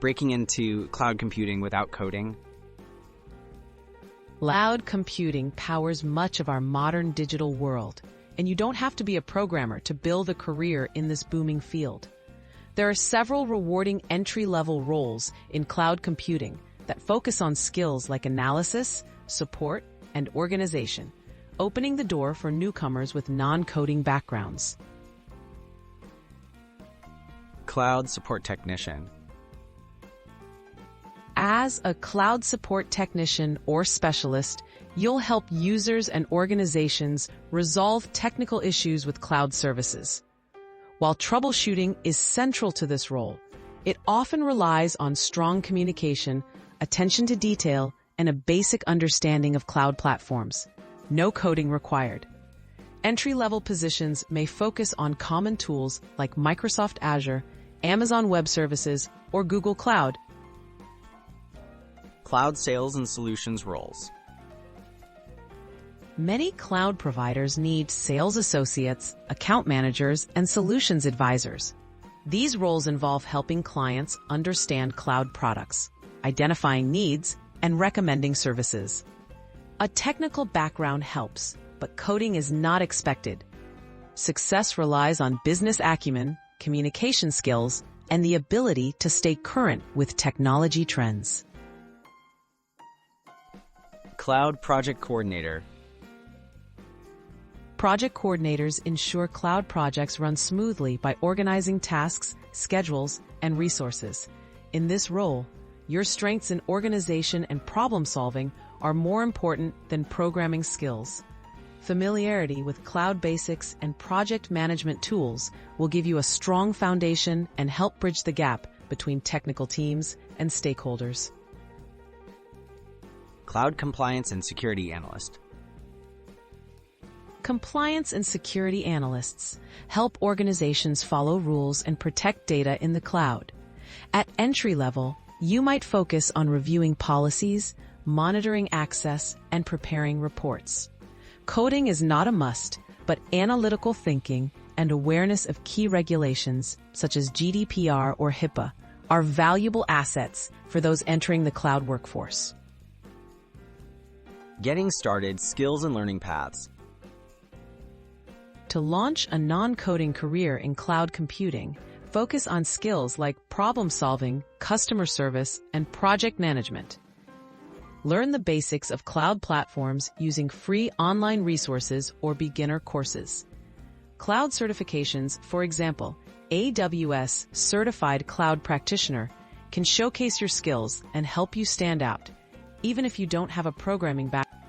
breaking into cloud computing without coding? Cloud computing powers much of our modern digital world, and you don't have to be a programmer to build a career in this booming field. There are several rewarding entry-level roles in cloud computing that focus on skills like analysis, support, and organization, opening the door for newcomers with non-coding backgrounds. Cloud support technician. As a cloud support technician or specialist, you'll help users and organizations resolve technical issues with cloud services. While troubleshooting is central to this role, it often relies on strong communication, attention to detail, and a basic understanding of cloud platforms. No coding required. Entry-level positions may focus on common tools like Microsoft Azure, Amazon Web Services, or Google Cloud. Cloud sales and solutions roles. Many cloud providers need sales associates, account managers, and solutions advisors. These roles involve helping clients understand cloud products, identifying needs, and recommending services. A technical background helps, but coding is not expected. Success relies on business acumen, communication skills, and the ability to stay current with technology trends. Cloud project coordinator. Project coordinators ensure cloud projects run smoothly by organizing tasks, schedules, and resources. In this role, your strengths in organization and problem solving are more important than programming skills. Familiarity with cloud basics and project management tools will give you a strong foundation and help bridge the gap between technical teams and stakeholders. Cloud compliance and security analyst. Compliance and security analysts help organizations follow rules and protect data in the cloud. At entry level, you might focus on reviewing policies, monitoring access, and preparing reports. Coding is not a must, but analytical thinking and awareness of key regulations, such as GDPR or HIPAA, are valuable assets for those entering the cloud workforce. Getting started skills and learning paths. To launch a non-coding career in cloud computing, focus on skills like problem-solving, customer service, and project management. Learn the basics of cloud platforms using free online resources or beginner courses. Cloud certifications, for example, AWS Certified Cloud Practitioner, can showcase your skills and help you stand out, even if you don't have a programming background.